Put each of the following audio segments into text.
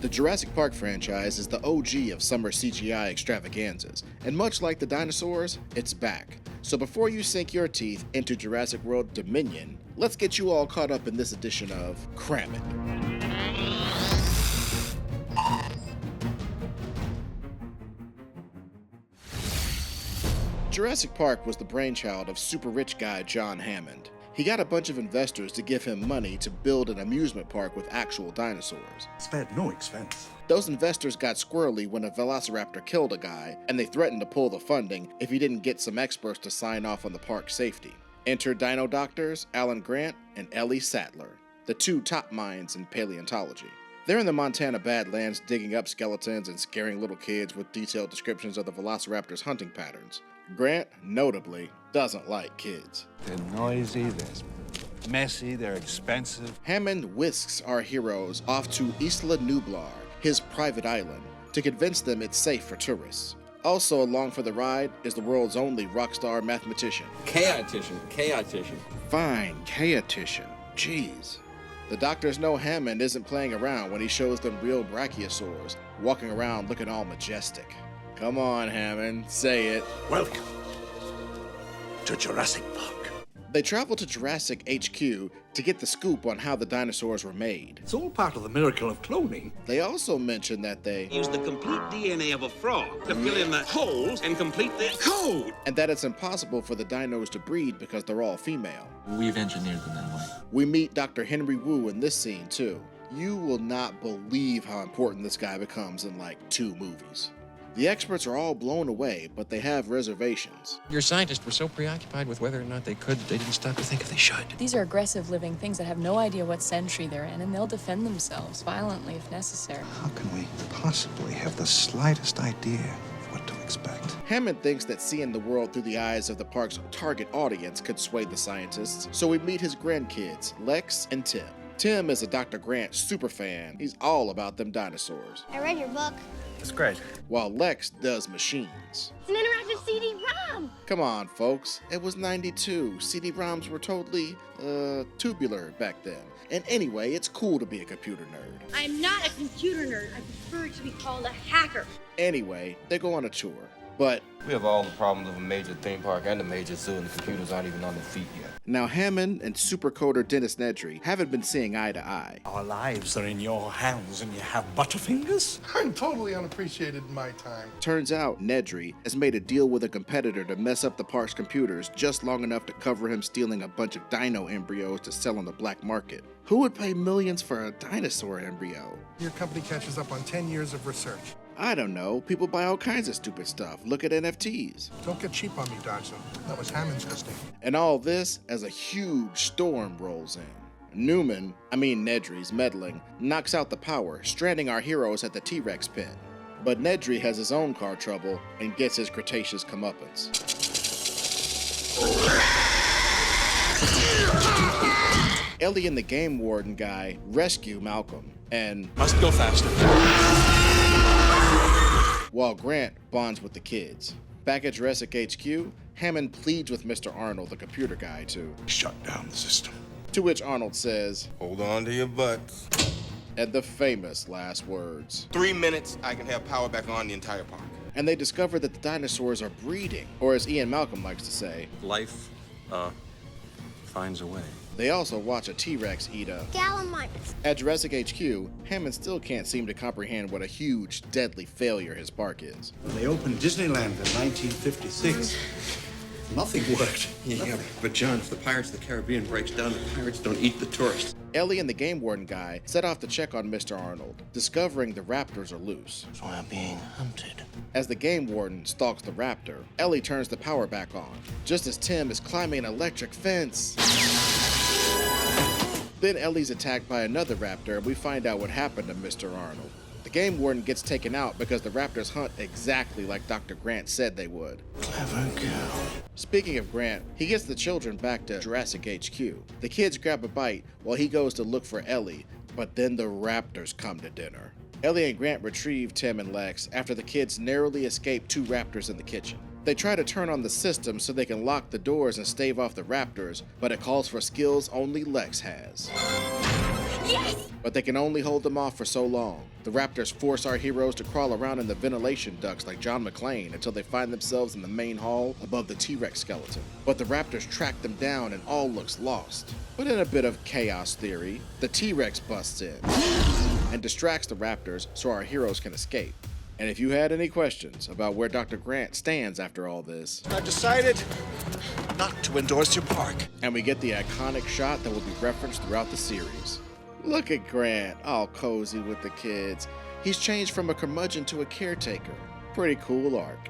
The Jurassic Park franchise is the OG of summer CGI extravaganzas, and much like the dinosaurs, it's back. So before you sink your teeth into Jurassic World Dominion, let's get you all caught up in this edition of Cram It. Jurassic Park was the brainchild of super rich guy John Hammond. He got a bunch of investors to give him money to build an amusement park with actual dinosaurs. Spared no expense. Those investors got squirrely when a velociraptor killed a guy, and they threatened to pull the funding if he didn't get some experts to sign off on the park's safety. Enter dino doctors Alan Grant and Ellie Sattler, the two top minds in paleontology. They're in the Montana Badlands digging up skeletons and scaring little kids with detailed descriptions of the velociraptor's hunting patterns. Grant, notably, doesn't like kids. They're noisy, they're messy, they're expensive. Hammond whisks our heroes off to Isla Nublar, his private island, to convince them it's safe for tourists. Also along for the ride is the world's only rock star mathematician. Chaotician. Fine, chaotician. Jeez. The doctors know Hammond isn't playing around when he shows them real brachiosaurs, walking around looking all majestic. Come on, Hammond, say it. Welcome to Jurassic Park. They travel to Jurassic HQ to get the scoop on how the dinosaurs were made. It's all part of the miracle of cloning. They also mention that they Use the complete DNA of a frog to fill in the holes and complete the code. and that it's impossible for the dinos to breed because they're all female. We've engineered them that way. We meet Dr. Henry Wu in this scene too. You will not believe how important this guy becomes in like 2 movies. The experts are all blown away, but they have reservations. Your scientists were so preoccupied with whether or not they could, they didn't stop to think if they should. These are aggressive living things that have no idea what century they're in, and they'll defend themselves violently if necessary. How can we possibly have the slightest idea of what to expect? Hammond thinks that seeing the world through the eyes of the park's target audience could sway the scientists, so we meet his grandkids, Lex and Tim. Tim is a Dr. Grant superfan. He's all about them dinosaurs. I read your book. It's great. While Lex does machines. It's an interactive CD-ROM. Come on, folks. It was '92. CD-ROMs were totally, tubular back then. And anyway, it's cool to be a computer nerd. I'm not a computer nerd. I prefer to be called a hacker. Anyway, they go on a tour. But We have all the problems of a major theme park and a major zoo, and the computers aren't even on their feet yet. now Hammond and supercoder Dennis Nedry haven't been seeing eye to eye. Our lives are in your hands and you have butterfingers? I'm totally unappreciated in my time. Turns out Nedry has made a deal with a competitor to mess up the park's computers just long enough to cover him stealing a bunch of dino embryos to sell on the black market. Who would pay millions for a dinosaur embryo? Your company catches up on 10 years of research. I don't know. People buy all kinds of stupid stuff. Look at NFTs. Don't get cheap on me, Dodson. That was Hammond's mistake. And all this as a huge storm rolls in. Nedry's meddling, knocks out the power, stranding our heroes at the T-Rex pit. But Nedry has his own car trouble and gets his Cretaceous comeuppance. Ellie and the game warden guy rescue Malcolm, and Must go faster. while Grant bonds with the kids. Back at Jurassic HQ, Hammond pleads with Mr. Arnold, the computer guy, to Shut down the system. to which Arnold says, Hold on to your butts. and the famous last words. 3 minutes, I can have power back on the entire park. And they discover that the dinosaurs are breeding, or as Ian Malcolm likes to say, Life, finds a way. they also watch a T-Rex eat a... Gallimimus. At Jurassic HQ, Hammond still can't seem to comprehend what a huge, deadly failure his park is. When they opened Disneyland in 1956, nothing worked. Yeah, but John, if the Pirates of the Caribbean breaks down, the pirates don't eat the tourists. Ellie and the game warden guy set off to check on Mr. Arnold, discovering the raptors are loose. So I'm being hunted. As the game warden stalks the raptor, Ellie turns the power back on, just as Tim is climbing an electric fence. Then Ellie's attacked by another raptor, and we find out what happened to Mr. Arnold. The game warden gets taken out because the raptors hunt exactly like Dr. Grant said they would. Clever girl. Speaking of Grant, he gets the children back to Jurassic HQ. The kids grab a bite while he goes to look for Ellie, but then the raptors come to dinner. Ellie and Grant retrieve Tim and Lex after the kids narrowly escape 2 raptors in the kitchen. They try to turn on the system so they can lock the doors and stave off the raptors, but it calls for skills only Lex has. Yes! But they can only hold them off for so long. The Raptors force our heroes to crawl around in the ventilation ducts like John McClane until they find themselves in the main hall above the T-Rex skeleton. But the Raptors track them down and all looks lost. But in a bit of chaos theory, the T-Rex busts in and distracts the Raptors so our heroes can escape. And if you had any questions about where Dr. Grant stands after all this, I've decided not to endorse your park. and we get the iconic shot that will be referenced throughout the series. Look at Grant, all cozy with the kids. He's changed from a curmudgeon to a caretaker. Pretty cool arc.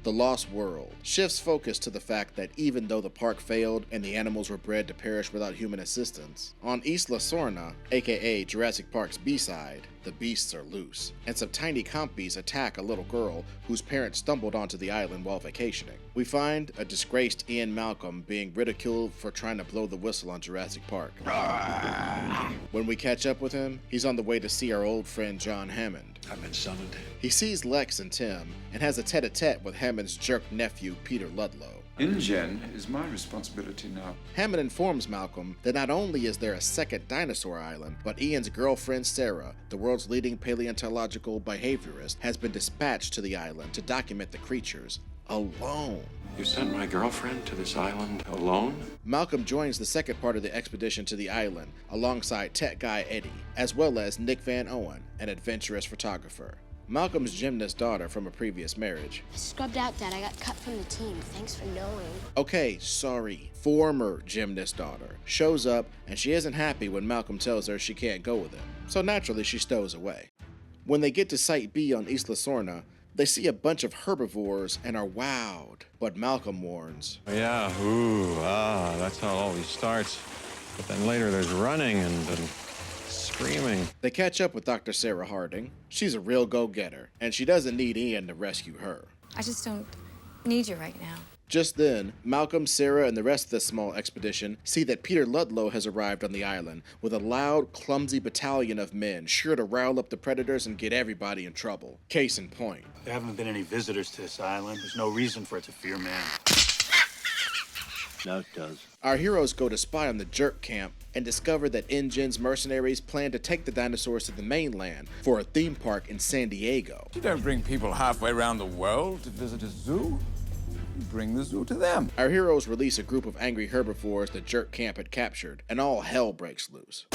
The Lost World shifts focus to the fact that even though the park failed and the animals were bred to perish without human assistance, on Isla Sorna, aka Jurassic Park's B-side, the beasts are loose, and some tiny compies attack a little girl whose parents stumbled onto the island while vacationing. We find a disgraced Ian Malcolm being ridiculed for trying to blow the whistle on Jurassic Park. When we catch up with him, he's on the way to see our old friend John Hammond. I've been summoned. He sees Lex and Tim and has a tete-a-tete with Hammond's jerk nephew Peter Ludlow. InGen is my responsibility now. Hammond informs Malcolm that not only is there a second dinosaur island, but Ian's girlfriend Sarah, the world's leading paleontological behaviorist, has been dispatched to the island to document the creatures alone. You sent my girlfriend to this island alone? Malcolm joins the second part of the expedition to the island alongside tech guy Eddie, as well as Nick Van Owen, an adventurous photographer. Malcolm's gymnast daughter from a previous marriage. I scrubbed out, Dad. I got cut from the team. Thanks for knowing. Okay, sorry. Former gymnast daughter shows up and she isn't happy when Malcolm tells her she can't go with him. So naturally she stows away. When they get to Site B on Isla Sorna, they see a bunch of herbivores and are wowed. But Malcolm warns. Yeah, that's how it always starts. But then later there's running and screaming. They catch up with Dr. Sarah Harding. She's a real go-getter, and she doesn't need Ian to rescue her. I just don't need you right now. Just then, Malcolm, Sarah, and the rest of the small expedition see that Peter Ludlow has arrived on the island with a loud, clumsy battalion of men sure to rile up the predators and get everybody in trouble. Case in point. There haven't been any visitors to this island. There's no reason for it to fear man. Now it does. Our heroes go to spy on the jerk camp and discover that InGen's mercenaries plan to take the dinosaurs to the mainland for a theme park in San Diego. You don't bring people halfway around the world to visit a zoo. You bring the zoo to them. Our heroes release a group of angry herbivores the jerk camp had captured, and all hell breaks loose.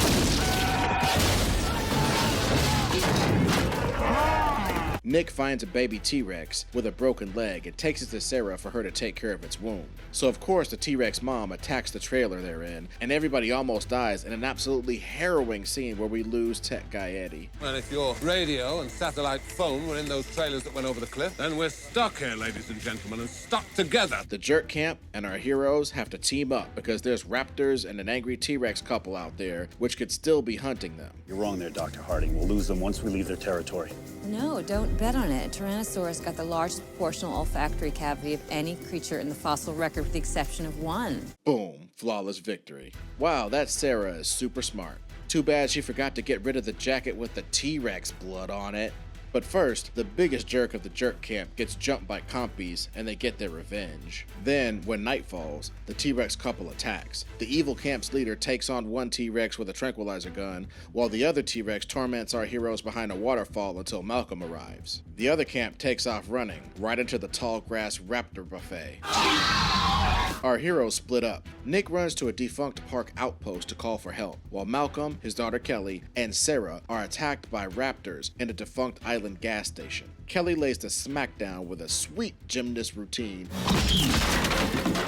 Nick finds a baby T-Rex with a broken leg and takes it to Sarah for her to take care of its wound. So of course the T-Rex mom attacks the trailer they're in, and everybody almost dies in an absolutely harrowing scene where we lose tech guy Eddie. And if your radio and satellite phone were in those trailers that went over the cliff, then we're stuck here, ladies and gentlemen, and stuck together. The jerk camp and our heroes have to team up because there's raptors and an angry T-Rex couple out there which could still be hunting them. You're wrong there, Dr. Harding. We'll lose them once we leave their territory. No, don't bet on it. Tyrannosaurus got the largest proportional olfactory cavity of any creature in the fossil record with the exception of one. Boom, flawless victory. Wow, that Sarah is super smart. Too bad she forgot to get rid of the jacket with the T-Rex blood on it. But first, the biggest jerk of the jerk camp gets jumped by compies and they get their revenge. Then, when night falls, the T-Rex couple attacks. The evil camp's leader takes on one T-Rex with a tranquilizer gun, while the other T-Rex torments our heroes behind a waterfall until Malcolm arrives. The other camp takes off running, right into the tall grass raptor buffet. Our heroes split up. Nick runs to a defunct park outpost to call for help, while Malcolm, his daughter Kelly, and Sarah are attacked by raptors in a defunct island gas station. Kelly lays the smackdown with a sweet gymnast routine,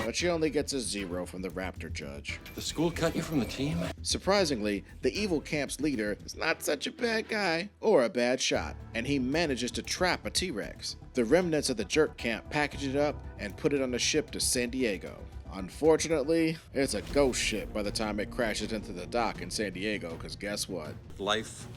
but she only gets a 0 from the raptor judge. The school cut you from the team? Surprisingly, the evil camp's leader is not such a bad guy or a bad shot, and he manages to trap a T-Rex. The remnants of the jerk camp package it up and put it on a ship to San Diego. Unfortunately, it's a ghost ship by the time it crashes into the dock in San Diego, because guess what? Life,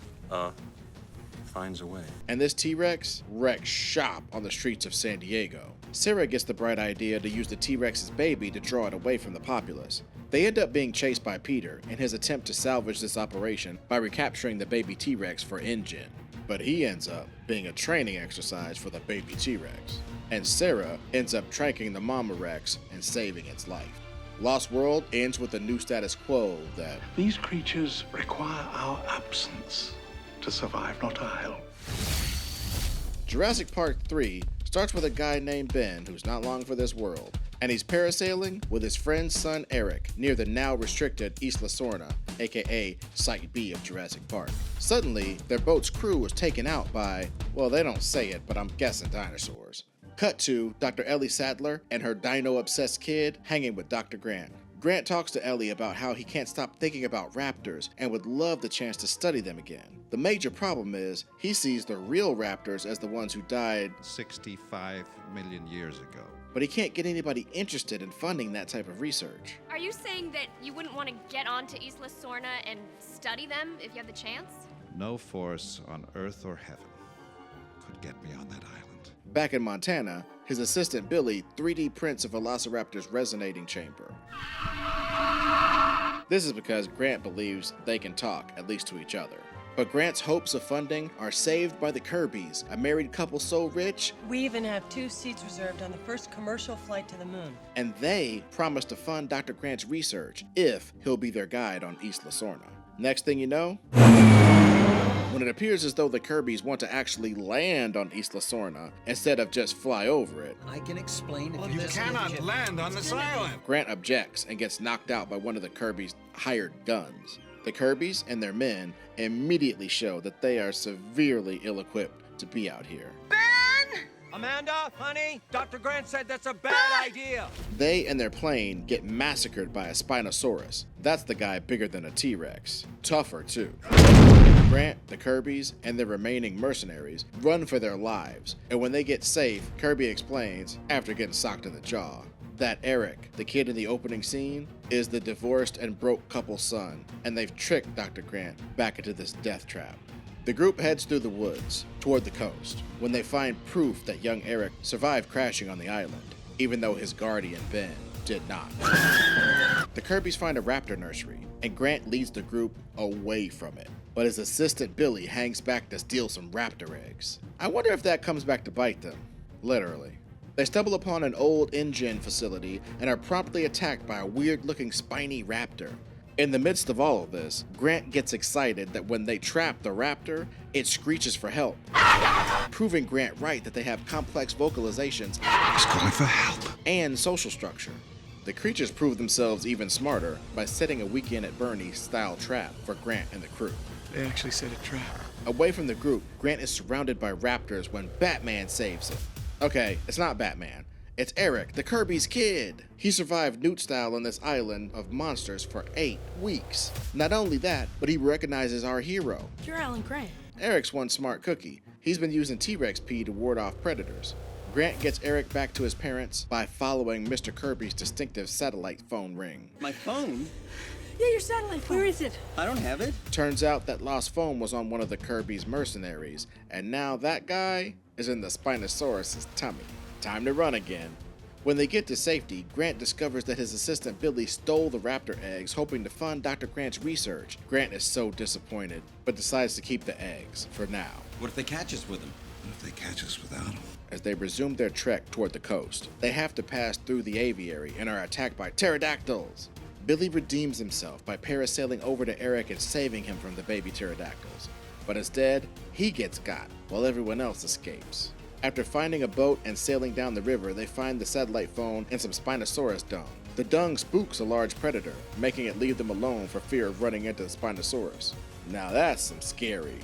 finds a way. And this T-Rex wrecks shop on the streets of San Diego. Sarah gets the bright idea to use the T-Rex's baby to draw it away from the populace. They end up being chased by Peter in his attempt to salvage this operation by recapturing the baby T-Rex for InGen. But he ends up being a training exercise for the baby T-Rex. And Sarah ends up tracking the mama Rex and saving its life. Lost World ends with a new status quo that These creatures require our absence to survive, not our help. Jurassic Park 3 starts with a guy named Ben who's not long for this world, and he's parasailing with his friend's son Eric near the now restricted Isla Sorna, aka Site B of Jurassic Park. Suddenly, their boat's crew was taken out by, well, they don't say it, but I'm guessing dinosaurs. Cut to Dr. Ellie Sattler and her dino-obsessed kid hanging with Dr. Grant. Grant talks to Ellie about how he can't stop thinking about raptors and would love the chance to study them again. The major problem is he sees the real raptors as the ones who died 65 million years ago. But he can't get anybody interested in funding that type of research. Are you saying that you wouldn't want to get onto Isla Sorna and study them if you had the chance? No force on Earth or heaven could get me on that island. Back in Montana, his assistant Billy 3D prints a velociraptor's resonating chamber. This is because Grant believes they can talk, at least to each other. But Grant's hopes of funding are saved by the Kirbys, a married couple so rich, we even have 2 seats reserved on the first commercial flight to the moon. And they promise to fund Dr. Grant's research if he'll be their guide on Isla Sorna. Next thing you know, when it appears as though the Kirbys want to actually land on Isla Sorna instead of just fly over it, I can explain if you cannot land on this island. Grant objects and gets knocked out by one of the Kirbys' hired guns. The Kirbys and their men immediately show that they are severely ill-equipped to be out here. Amanda, honey, Dr. Grant said that's a bad idea. They and their plane get massacred by a Spinosaurus. That's the guy bigger than a T-Rex. Tougher, too. Grant, the Kirbys, and their remaining mercenaries run for their lives, and when they get safe, Kirby explains, after getting socked in the jaw, that Eric, the kid in the opening scene, is the divorced and broke couple's son, and they've tricked Dr. Grant back into this death trap. The group heads through the woods, toward the coast, when they find proof that young Eric survived crashing on the island, even though his guardian, Ben, did not. The Kirbys find a raptor nursery, and Grant leads the group away from it, but his assistant Billy hangs back to steal some raptor eggs. I wonder if that comes back to bite them, literally. They stumble upon an old engine facility and are promptly attacked by a weird-looking spiny raptor. In the midst of all of this, Grant gets excited that when they trap the raptor, it screeches for help, proving Grant right that they have complex vocalizations He's calling for help. and social structure. The creatures prove themselves even smarter by setting a Weekend at Bernie's style trap for Grant and the crew. They actually set a trap. Away from the group, Grant is surrounded by raptors when Batman saves him. Okay, it's not Batman. It's Eric, the Kirby's kid. He survived Newt style on this island of monsters for 8 weeks. Not only that, but he recognizes our hero. You're Alan Grant. Eric's one smart cookie. He's been using T-Rex pee to ward off predators. Grant gets Eric back to his parents by following Mr. Kirby's distinctive satellite phone ring. My phone? Yeah, your satellite phone. Where is it? I don't have it. Turns out that lost phone was on one of the Kirby's mercenaries, and now that guy is in the Spinosaurus' tummy. Time to run again. When they get to safety, Grant discovers that his assistant Billy stole the raptor eggs, hoping to fund Dr. Grant's research. Grant is so disappointed, but decides to keep the eggs, for now. What if they catch us with them? What if they catch us without him? As they resume their trek toward the coast, they have to pass through the aviary and are attacked by pterodactyls. Billy redeems himself by parasailing over to Eric and saving him from the baby pterodactyls. But instead, he gets got, while everyone else escapes. After finding a boat and sailing down the river, they find the satellite phone and some Spinosaurus dung. The dung spooks a large predator, making it leave them alone for fear of running into the Spinosaurus. Now that's some scary.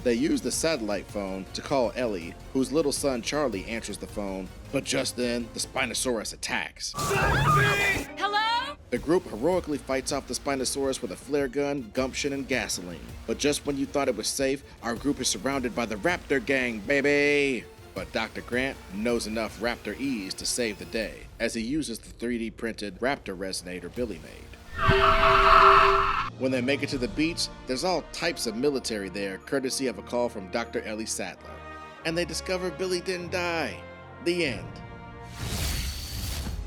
They use the satellite phone to call Ellie, whose little son Charlie answers the phone, but just then, the Spinosaurus attacks. Hello? The group heroically fights off the Spinosaurus with a flare gun, gumption, and gasoline. But just when you thought it was safe, our group is surrounded by the Raptor gang, baby! But Dr. Grant knows enough Raptor E's to save the day, as he uses the 3D printed Raptor resonator Billy made. When they make it to the beach, there's all types of military there, courtesy of a call from Dr. Ellie Sattler. And they discover Billy didn't die. The end.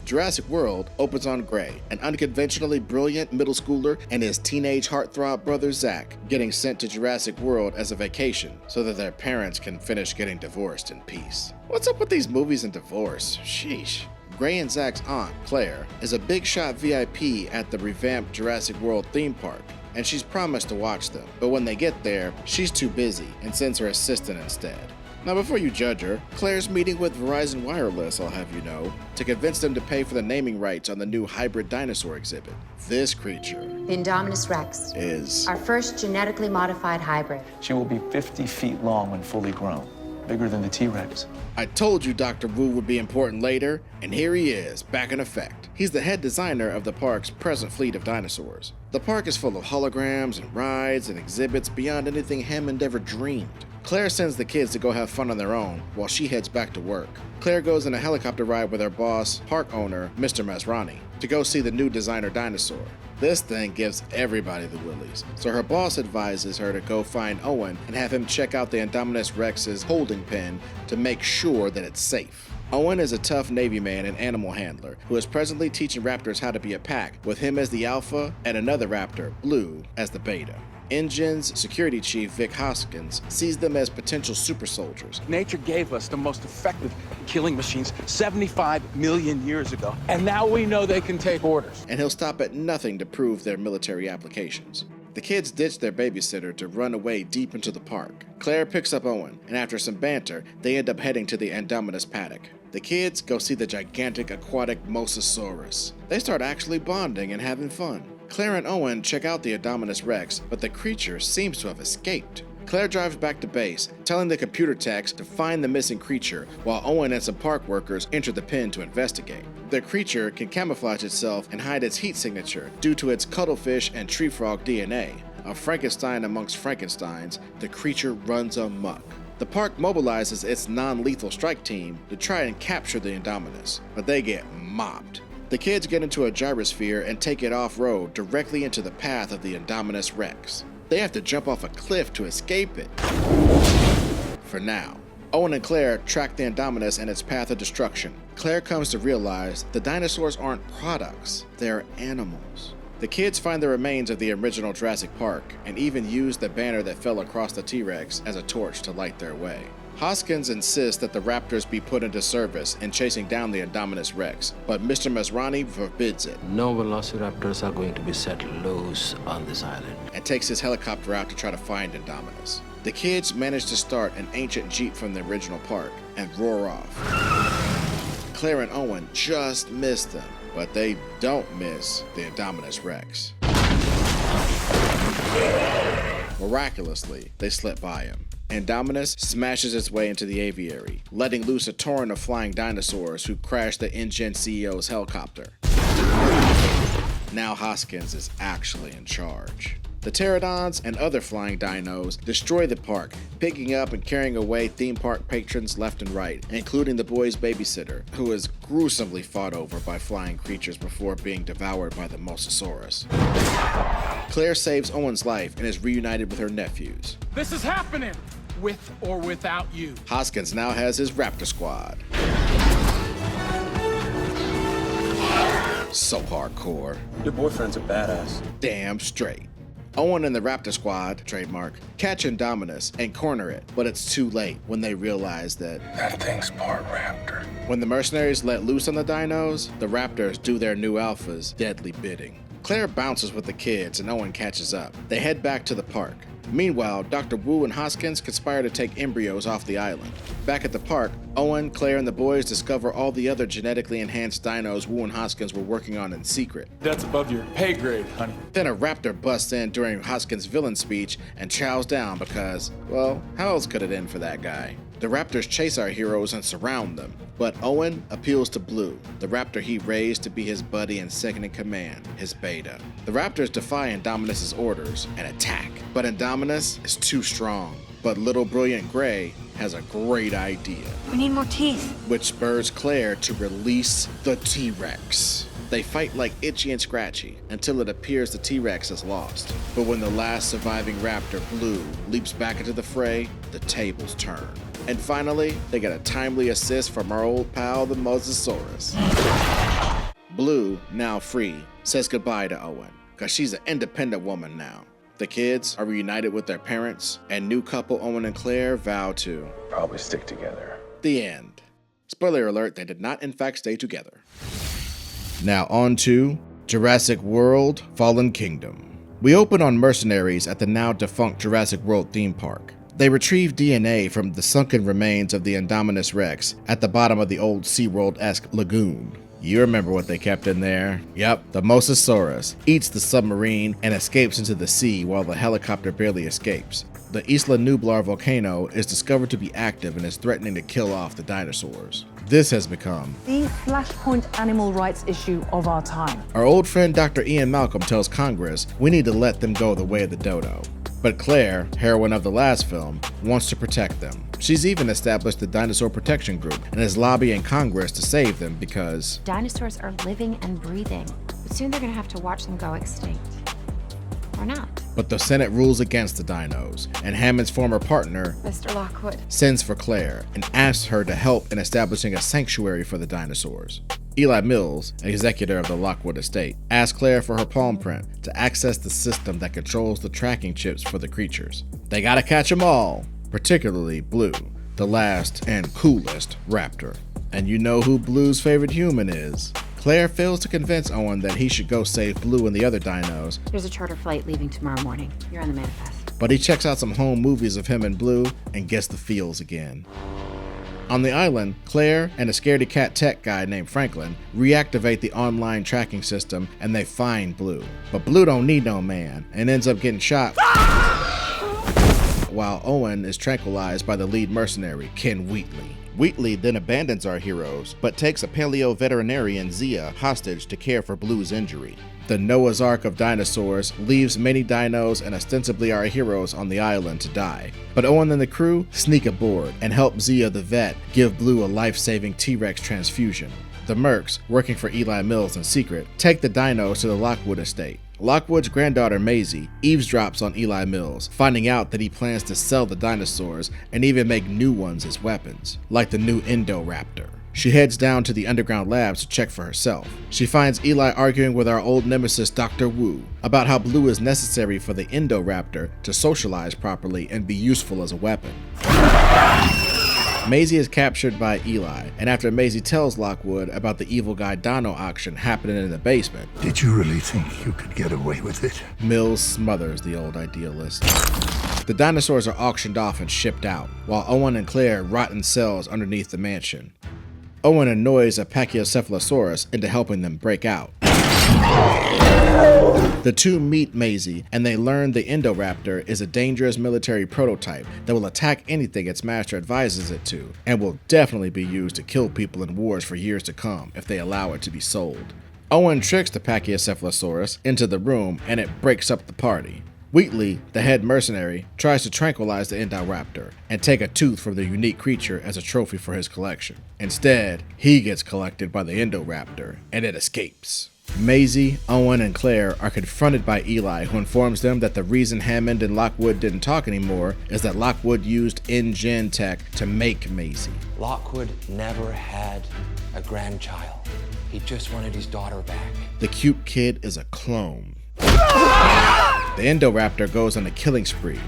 Jurassic World opens on Gray, an unconventionally brilliant middle schooler and his teenage heartthrob brother Zach, getting sent to Jurassic World as a vacation so that their parents can finish getting divorced in peace. What's up with these movies and divorce? Sheesh. Gray and Zach's aunt, Claire, is a big shot VIP at the revamped Jurassic World theme park, and she's promised to watch them. But when they get there, she's too busy and sends her assistant instead. Now before you judge her, Claire's meeting with Verizon Wireless, I'll have you know, to convince them to pay for the naming rights on the new hybrid dinosaur exhibit. This creature, The Indominus Rex, is our first genetically modified hybrid. She will be 50 feet long when fully grown, bigger than the T-Rex. I told you Dr. Wu would be important later, and here he is, back in effect. He's the head designer of the park's present fleet of dinosaurs. The park is full of holograms and rides and exhibits beyond anything Hammond ever dreamed. Claire sends the kids to go have fun on their own while she heads back to work. Claire goes on a helicopter ride with her boss, park owner, Mr. Masrani, to go see the new designer dinosaur. This thing gives everybody the willies, so her boss advises her to go find Owen and have him check out the Indominus Rex's holding pen to make sure that it's safe. Owen is a tough Navy man and animal handler who is presently teaching raptors how to be a pack, with him as the alpha and another raptor, Blue, as the beta. Engine's security chief, Vic Hoskins, sees them as potential super soldiers. Nature gave us the most effective killing machines 75 million years ago, and now we know they can take orders. And he'll stop at nothing to prove their military applications. The kids ditch their babysitter to run away deep into the park. Claire picks up Owen, and after some banter, they end up heading to the Indominus paddock. The kids go see the gigantic aquatic Mosasaurus. They start actually bonding and having fun. Claire and Owen check out the Indominus Rex, but the creature seems to have escaped. Claire drives back to base, telling the computer techs to find the missing creature, while Owen and some park workers enter the pen to investigate. The creature can camouflage itself and hide its heat signature due to its cuttlefish and tree frog DNA. A Frankenstein amongst Frankensteins, the creature runs amok. The park mobilizes its non-lethal strike team to try and capture the Indominus, but they get mopped. The kids get into a gyrosphere and take it off-road directly into the path of the Indominus Rex. They have to jump off a cliff to escape it. For now, Owen and Claire track the Indominus and its path of destruction. Claire comes to realize the dinosaurs aren't products, they're animals. The kids find the remains of the original Jurassic Park and even use the banner that fell across the T-Rex as a torch to light their way. Hoskins insists that the raptors be put into service in chasing down the Indominus Rex, but Mr. Masrani forbids it. No velociraptors are going to be set loose on this island. And takes his helicopter out to try to find Indominus. The kids manage to start an ancient Jeep from the original park and roar off. Claire and Owen just miss them, but they don't miss the Indominus Rex. Miraculously, they slip by him. Indominus smashes its way into the aviary, letting loose a torrent of flying dinosaurs who crash the InGen CEO's helicopter. Now Hoskins is actually in charge. The pterodons and other flying dinos destroy the park, picking up and carrying away theme park patrons left and right, including the boy's babysitter, who is gruesomely fought over by flying creatures before being devoured by the Mosasaurus. Claire saves Owen's life and is reunited with her nephews. This is happening, with or without you. Hoskins now has his Raptor squad. So hardcore. Your boyfriend's a badass. Damn straight. Owen and the Raptor squad, trademark, catch Indominus and corner it, but it's too late when they realize that thing's part raptor. When the mercenaries let loose on the dinos, the Raptors do their new alpha's deadly bidding. Claire bounces with the kids and Owen catches up. They head back to the park. Meanwhile, Dr. Wu and Hoskins conspire to take embryos off the island. Back at the park, Owen, Claire, and the boys discover all the other genetically enhanced dinos Wu and Hoskins were working on in secret. That's above your pay grade, honey. Then a raptor busts in during Hoskins' villain speech and chows down because, well, how else could it end for that guy? The raptors chase our heroes and surround them, but Owen appeals to Blue, the raptor he raised to be his buddy and second in command, his beta. The raptors defy Indominus' orders and attack, but Indominus is too strong. But little brilliant Gray has a great idea. We need more teeth. Which spurs Claire to release the T-Rex. They fight like Itchy and Scratchy until it appears the T-Rex is lost. But when the last surviving raptor, Blue, leaps back into the fray, the tables turn. And finally, they get a timely assist from our old pal, the Mosasaurus. Blue, now free, says goodbye to Owen, cause she's an independent woman now. The kids are reunited with their parents, and new couple Owen and Claire vow to probably stick together. The end. Spoiler alert, they did not in fact stay together. Now on to Jurassic World Fallen Kingdom. We open on mercenaries at the now defunct Jurassic World theme park. They retrieve DNA from the sunken remains of the Indominus Rex at the bottom of the old SeaWorld-esque lagoon. You remember what they kept in there. Yep, the Mosasaurus eats the submarine and escapes into the sea while the helicopter barely escapes. The Isla Nublar volcano is discovered to be active and is threatening to kill off the dinosaurs. This has become the flashpoint animal rights issue of our time. Our old friend Dr. Ian Malcolm tells Congress we need to let them go the way of the dodo. But Claire, heroine of the last film, wants to protect them. She's even established the Dinosaur Protection Group and is lobbying Congress to save them because dinosaurs are living and breathing, but soon they're gonna have to watch them go extinct. Or not. But the Senate rules against the dinos, and Hammond's former partner, Mr. Lockwood, sends for Claire and asks her to help in establishing a sanctuary for the dinosaurs. Eli Mills, executor of the Lockwood estate, asks Claire for her palm print to access the system that controls the tracking chips for the creatures. They gotta catch them all, particularly Blue, the last and coolest raptor. And you know who Blue's favorite human is. Claire fails to convince Owen that he should go save Blue and the other dinos. There's a charter flight leaving tomorrow morning. You're on the manifest. But he checks out some home movies of him and Blue and gets the feels again. On the island, Claire and a scaredy cat tech guy named Franklin reactivate the online tracking system and they find Blue. But Blue don't need no man and ends up getting shot while Owen is tranquilized by the lead mercenary, Ken Wheatley. Wheatley then abandons our heroes, but takes a paleo veterinarian, Zia, hostage to care for Blue's injury. The Noah's Ark of dinosaurs leaves many dinos and ostensibly our heroes on the island to die. But Owen and the crew sneak aboard and help Zia the vet give Blue a life-saving T-Rex transfusion. The Mercs, working for Eli Mills in secret, take the dinos to the Lockwood estate. Lockwood's granddaughter Maciej eavesdrops on Eli Mills, finding out that he plans to sell the dinosaurs and even make new ones as weapons, like the new Indoraptor. She heads down to the underground labs to check for herself. She finds Eli arguing with our old nemesis Dr. Wu about how Blue is necessary for the Indoraptor to socialize properly and be useful as a weapon. Maciej is captured by Eli, and after Maciej tells Lockwood about the evil guy Dino auction happening in the basement, did you really think you could get away with it? Mills smothers the old idealist. The dinosaurs are auctioned off and shipped out, while Owen and Claire rot in cells underneath the mansion. Owen annoys a Pachycephalosaurus into helping them break out. The two meet Maciej, and they learn the Indoraptor is a dangerous military prototype that will attack anything its master advises it to, and will definitely be used to kill people in wars for years to come if they allow it to be sold. Owen tricks the Pachycephalosaurus into the room, and it breaks up the party. Wheatley, the head mercenary, tries to tranquilize the Indoraptor and take a tooth from the unique creature as a trophy for his collection. Instead, he gets collected by the Indoraptor, and it escapes. Maciej, Owen, and Claire are confronted by Eli, who informs them that the reason Hammond and Lockwood didn't talk anymore is that Lockwood used InGen tech to make Maciej. Lockwood never had a grandchild. He just wanted his daughter back. The cute kid is a clone. The Indoraptor goes on a killing spree.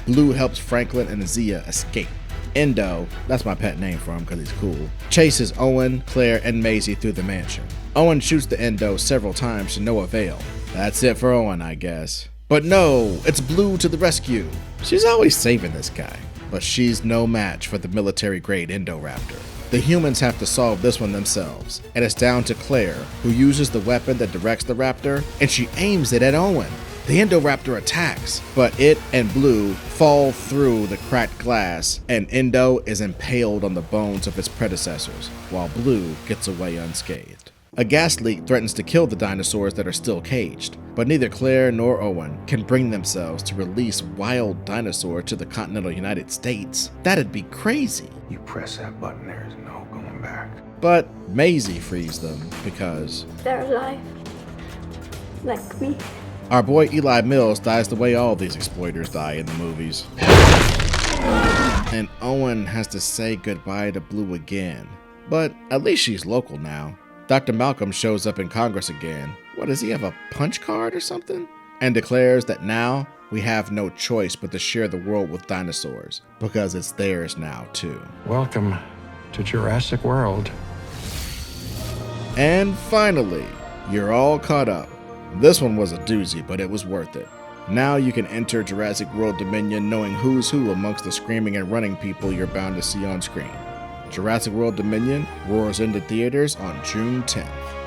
Blue helps Franklin and Zia escape. Indo, that's my pet name for him because he's cool, chases Owen, Claire, and Maciej through the mansion. Owen shoots the Indo several times to no avail. That's it for Owen, I guess. But no, it's Blue to the rescue. She's always saving this guy, but she's no match for the military-grade Indoraptor. The humans have to solve this one themselves, and it's down to Claire, who uses the weapon that directs the raptor, and she aims it at Owen. The Indoraptor attacks, but it and Blue fall through the cracked glass, and Indo is impaled on the bones of its predecessors, while Blue gets away unscathed. A gas leak threatens to kill the dinosaurs that are still caged, but neither Claire nor Owen can bring themselves to release wild dinosaur to the continental United States. That'd be crazy. You press that button, there's no going back. But Maciej frees them because they're alive. Like me. Our boy Eli Mills dies the way all these exploiters die in the movies. And Owen has to say goodbye to Blue again. But at least she's local now. Dr. Malcolm shows up in Congress again. What, does he have a punch card or something? And declares that now we have no choice but to share the world with dinosaurs, because it's theirs now too. Welcome to Jurassic World. And finally, you're all caught up. This one was a doozy, but it was worth it. Now you can enter Jurassic World Dominion knowing who's who amongst the screaming and running people you're bound to see on screen. Jurassic World Dominion roars into theaters on June 10th.